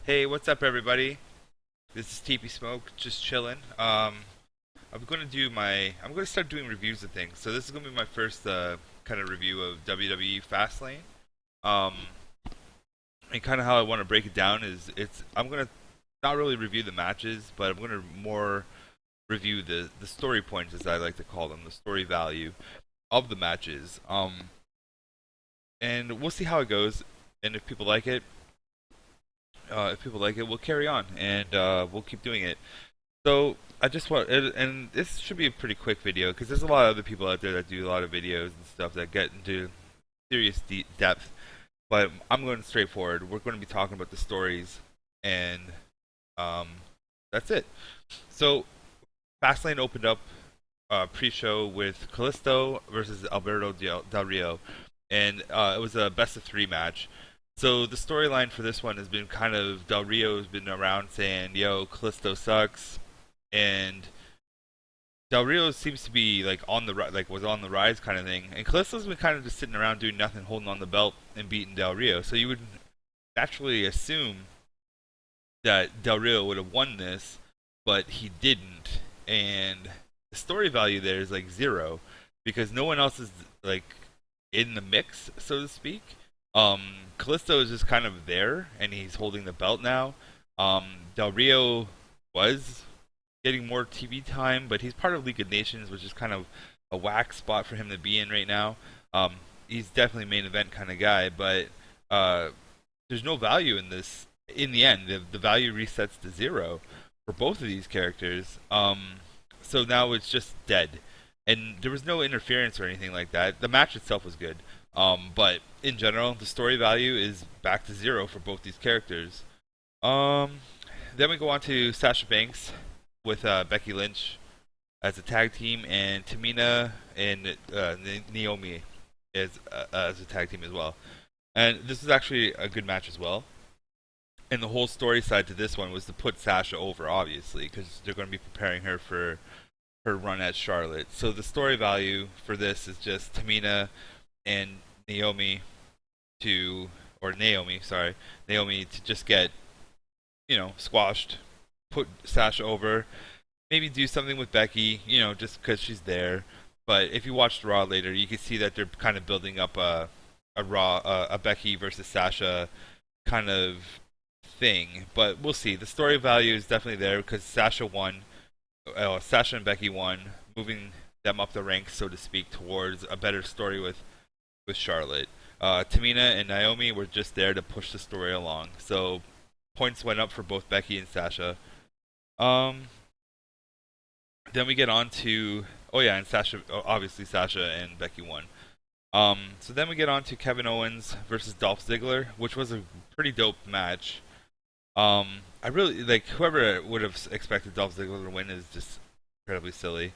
Hey, what's up, everybody? This is TipiSmoke, just chilling. I'm gonna start doing reviews of things. So this is gonna be my first kind of review of WWE Fastlane. Um, and kind of how I want to break it down is I'm gonna not really review the matches, but I'm gonna more review the story points, as I like to call them, the story value of the matches. And we'll see how it goes, and if people like it, we'll carry on and we'll keep doing it. So I just want, and this should be a pretty quick video because there's a lot of other people out there that do a lot of videos and stuff that get into serious depth. But I'm going straightforward. We're going to be talking about the stories, and um, that's it. So Fastlane opened up pre-show with Kalisto versus Alberto Del Rio, and it was a best of three match. So the storyline for this one has been kind of Del Rio's been around saying, "Yo, Kalisto sucks," and Del Rio seems to be like was on the rise kind of thing, and Kalisto's been kind of just sitting around doing nothing, holding on the belt and beating Del Rio. So you would naturally assume that Del Rio would have won this, but he didn't, and the story value there is like zero because no one else is like in the mix, so to speak. Callisto is just kind of there, and he's holding the belt now. Del Rio was getting more TV time, but he's part of League of Nations, which is kind of a whack spot for him to be in right now. He's definitely a main event kind of guy, but uh, there's no value in this. In the end, the value resets to zero for both of these characters. So now it's just dead, and there was no interference or anything like that. The match itself was good, but in general, the story value is back to zero for both these characters. Um, then we go on to Sasha Banks with Becky Lynch as a tag team, and Tamina and Naomi as a tag team as well. And this is actually a good match as well. And the whole story side to this one was to put Sasha over, obviously, because they're going to be preparing her for her run at Charlotte. So the story value for this is just Tamina and Naomi Naomi to just get, squashed, put Sasha over, maybe do something with Becky, just because she's there. But if you watched Raw later, you can see that they're kind of building up a Becky versus Sasha kind of thing. But we'll see. The story value is definitely there because Sasha won. Sasha and Becky won, moving them up the ranks, so to speak, towards a better story with Charlotte. Tamina and Naomi were just there to push the story along. So points went up for both Becky and Sasha. Um, then we get on to and Sasha, obviously Sasha and Becky won. So then we get on to Kevin Owens versus Dolph Ziggler, which was a pretty dope match. I really like whoever would have expected Dolph Ziggler to win is just incredibly silly.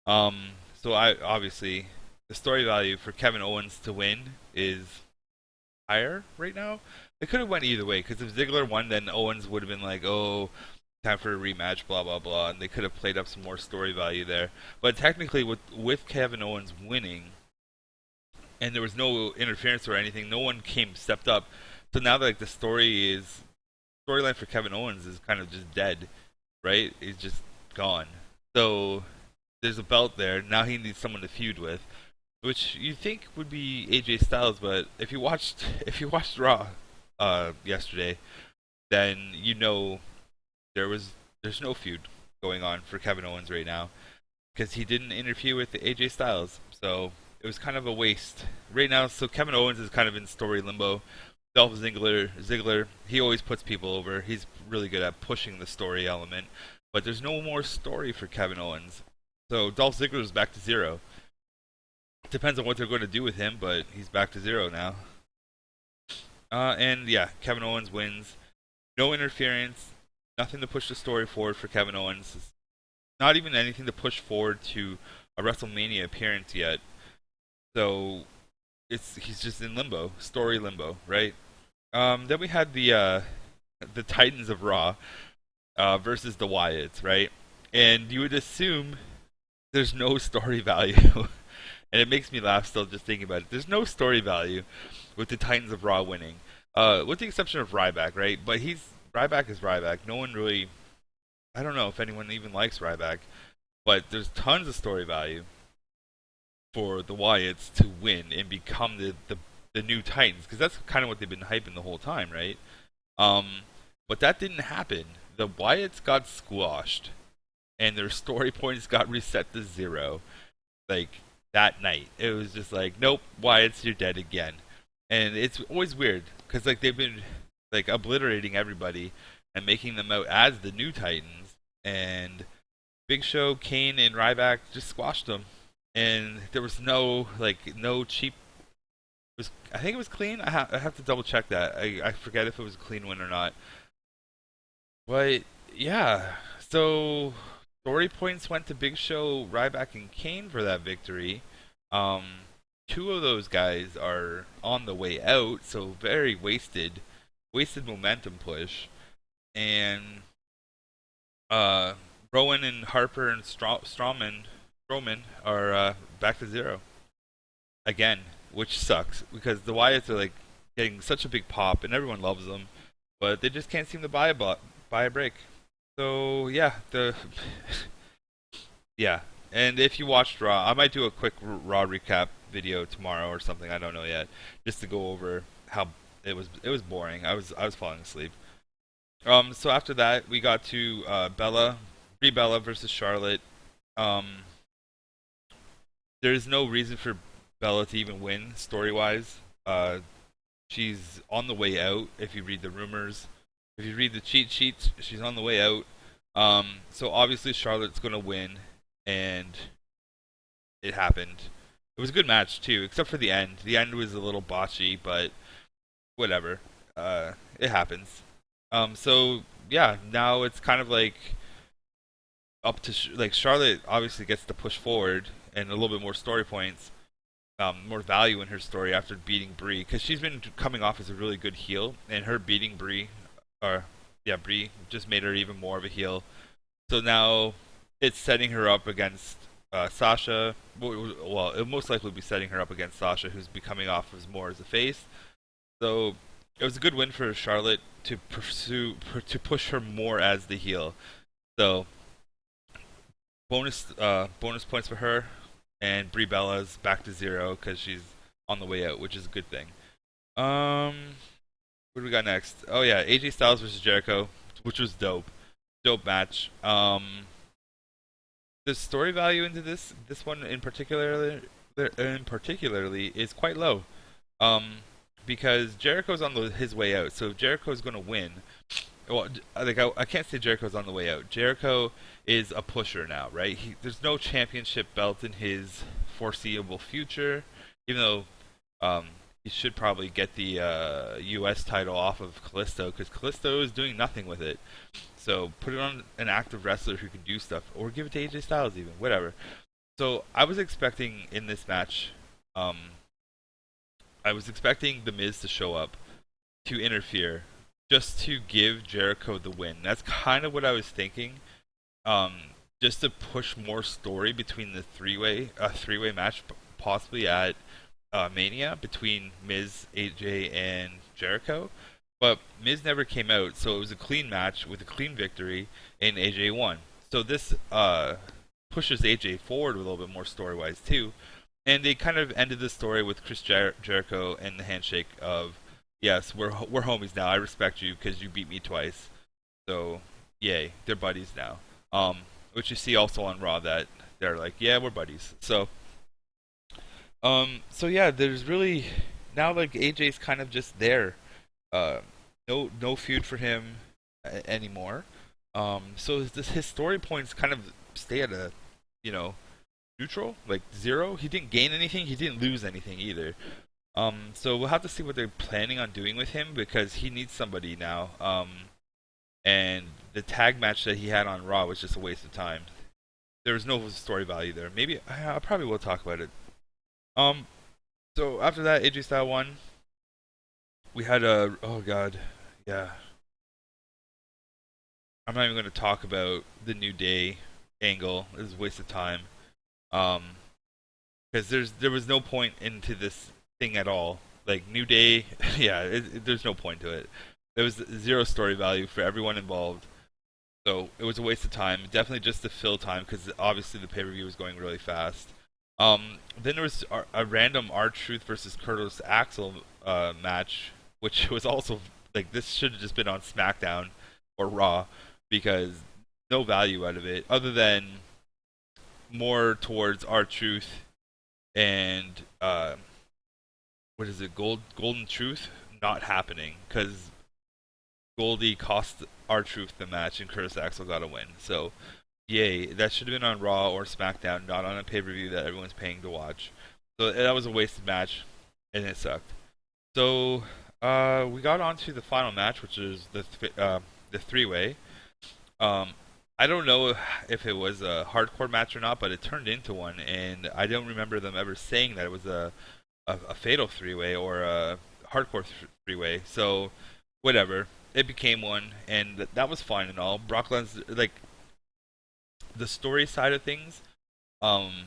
So I obviously the story value for Kevin Owens to win is higher right now. It could have went either way because if Ziggler won, then Owens would have been like, "Oh, time for a rematch," blah blah blah, and they could have played up some more story value there. But technically, with Kevin Owens winning, and there was no interference or anything, no one stepped up. So now like the storyline for Kevin Owens is kind of just dead, right? It's just gone. So there's a belt there. Now he needs someone to feud with, which you think would be AJ Styles, but if you watched Raw yesterday, then there's no feud going on for Kevin Owens right now because he didn't interfere with AJ Styles, so it was kind of a waste right now. So Kevin Owens is kind of in story limbo. Dolph Ziggler, he always puts people over. He's really good at pushing the story element, but there's no more story for Kevin Owens. So Dolph Ziggler is back to zero. Depends on what they're going to do with him, but he's back to zero now. And yeah, Kevin Owens wins. No interference. Nothing to push the story forward for Kevin Owens. Not even anything to push forward to a WrestleMania appearance yet. So he's just in limbo, story limbo, right? Then we had the Titans of Raw versus the Wyatts, right? And you would assume there's no story value. And it makes me laugh still just thinking about it. There's no story value with the Titans of Raw winning, with the exception of Ryback, right? But Ryback is Ryback. No one really. I don't know if anyone even likes Ryback, but there's tons of story value for the Wyatts to win and become the new Titans, because that's kind of what they've been hyping the whole time, right? Um, but that didn't happen. The Wyatts got squashed, and their story points got reset to zero. Like that night, it was just like, nope, Wyatts, you're dead again. And it's always weird because like they've been like obliterating everybody and making them out as the new Titans, and Big Show, Kane, and Ryback just squashed them. And there was no cheap. I think it was clean. I have to double check that. I forget if it was a clean win or not. But yeah, so story points went to Big Show, Ryback, and Kane for that victory. Um, Two of those guys are on the way out, so very wasted momentum push. And uh, Rowan and Harper and Strowman are back to zero again, which sucks because the Wyatts are like getting such a big pop and everyone loves them, but they just can't seem to buy a break. So yeah, the yeah, and if you watched Raw, I might do a quick Raw recap video tomorrow or something. I don't know yet, just to go over how it was boring. I was falling asleep. So after that, we got to Brie Bella versus Charlotte. Um, there's no reason for Bella to even win story wise. She's on the way out. If you read the rumors, if you read the cheat sheets, she's on the way out. So obviously Charlotte's gonna win, and it happened. It was a good match too, except for the end. The end was a little botchy, but whatever. It happens. So yeah, now it's kind of like up to like Charlotte obviously gets to push forward and a little bit more story points, more value in her story after beating Brie, because she's been coming off as a really good heel, and her beating Brie, or yeah, Brie just made her even more of a heel. So now it's setting her up against Sasha. Well, it'll most likely be setting her up against Sasha, who's becoming off as more as a face. So it was a good win for Charlotte to to push her more as the heel. So bonus points for her, and Brie Bella's back to zero because she's on the way out, which is a good thing. Um, what do we got next? Oh yeah, AJ Styles versus Jericho, which was dope. Dope match. The story value into this one in particularly is quite low. Um, because Jericho's on his way out, so if Jericho's going to win, well, like I can't say Jericho's on the way out. Jericho is a pusher now, right? There's no championship belt in his foreseeable future, even though um, he should probably get the U.S. title off of Kalisto, because Kalisto is doing nothing with it. So put it on an active wrestler who can do stuff, or give it to AJ Styles even, whatever. So I was expecting in this match, um, I was expecting The Miz to show up to interfere, just to give Jericho the win. That's kind of what I was thinking. Um, just to push more story between the three-way match, possibly at Mania between Miz, AJ, and Jericho. But Miz never came out, so it was a clean match with a clean victory, and AJ won. So this pushes AJ forward a little bit more story-wise too. And they kind of ended the story with Chris Jericho and the handshake of, yes, we're homies now. I respect you because you beat me twice. So yay, they're buddies now. Which you see also on Raw that they're like, yeah, we're buddies. So yeah, there's really now like AJ's kind of just there. Uh, no feud for him anymore. So his story points kind of stay at a, you know, neutral, like zero. He didn't gain anything. He didn't lose anything either. So we'll have to see what they're planning on doing with him because he needs somebody now. And the tag match that he had on Raw was just a waste of time. There was no story value there. Maybe I probably will talk about it. Um, so after that, AJ Styles won. We had a oh god, yeah. I'm not even going to talk about the New Day angle. It was a waste of time. Um, because there was no point into this thing at all. Like New Day, yeah, there's no point to it. There was zero story value for everyone involved. So it was a waste of time. Definitely just to fill time because obviously the pay per view was going really fast. Then there was a random R-Truth versus Curtis Axel match, which was also like this should have just been on SmackDown or Raw because no value out of it other than more towards R-Truth and what is it, Golden Truth not happening because Goldie cost R-Truth the match and Curtis Axel got a win. So yay, that should have been on Raw or SmackDown, not on a pay per view that everyone's paying to watch. So that was a wasted match, and it sucked. So we got on to the final match, which is the three way. Um, I don't know if it was a hardcore match or not, but it turned into one, and I don't remember them ever saying that it was a fatal three way or a hardcore three way. So whatever, it became one, and that was fine and all. Brock Lesnar, like the story side of things, um,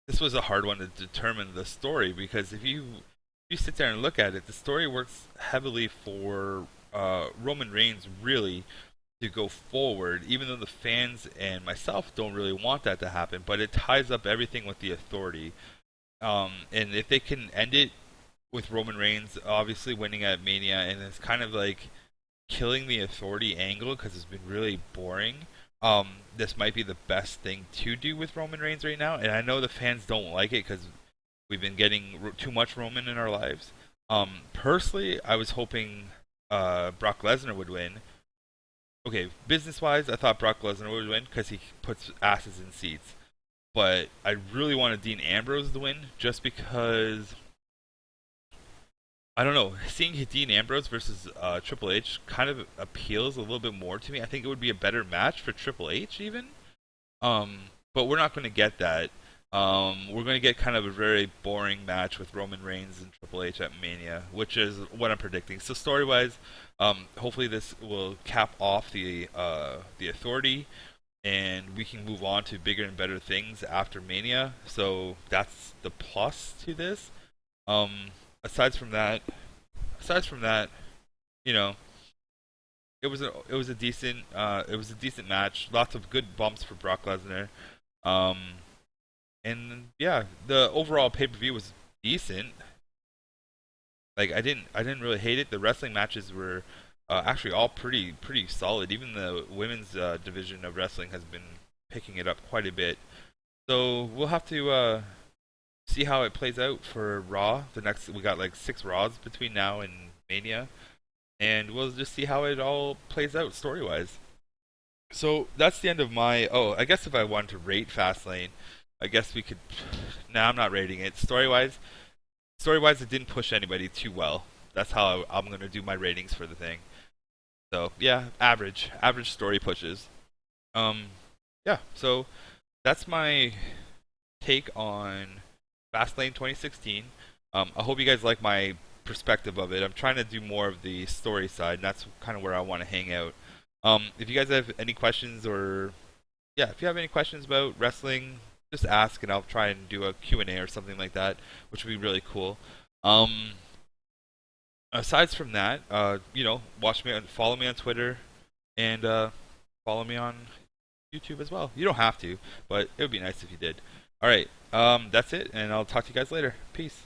this was a hard one to determine the story because if you sit there and look at it, the story works heavily for Roman Reigns really to go forward, even though the fans and myself don't really want that to happen. But it ties up everything with the Authority, and if they can end it with Roman Reigns obviously winning at Mania, and it's kind of like killing the Authority angle because it's been really boring. This might be the best thing to do with Roman Reigns right now, and I know the fans don't like it because we've been getting too much Roman in our lives. Personally, I was hoping Brock Lesnar would win. Okay, business-wise, I thought Brock Lesnar would win because he puts asses in seats. But I really wanted Dean Ambrose to win just because I don't know. Seeing Dean Ambrose versus Triple H kind of appeals a little bit more to me. I think it would be a better match for Triple H even. But we're not going to get that. We're going to get kind of a very boring match with Roman Reigns and Triple H at Mania, which is what I'm predicting. So story-wise, hopefully this will cap off the Authority, and we can move on to bigger and better things after Mania. So that's the plus to this. Um, aside from that, aside from that, you know, it was a decent match. Lots of good bumps for Brock Lesnar. Um, and yeah, the overall pay per view was decent. Like I didn't really hate it. The wrestling matches were actually all pretty solid. Even the women's division of wrestling has been picking it up quite a bit. So we'll have to see how it plays out for Raw. The next we got like 6 Raws between now and Mania, and we'll just see how it all plays out story wise. So that's the end of my. Oh, I guess if I wanted to rate Fastlane, I guess we could. Nah, I'm not rating it. Story wise, it didn't push anybody too well. That's how I'm gonna do my ratings for the thing. So yeah, average story pushes. Um, yeah. So that's my take on Fastlane 2016. I hope you guys like my perspective of it. I'm trying to do more of the story side, and that's kind of where I want to hang out. If you guys have any questions or yeah, if you have any questions about wrestling, just ask and I'll try and do a Q&A or something like that, which would be really cool. Um, aside from that, watch me and follow me on Twitter and follow me on YouTube as well. You don't have to, but it would be nice if you did. All right, that's it, and I'll talk to you guys later. Peace.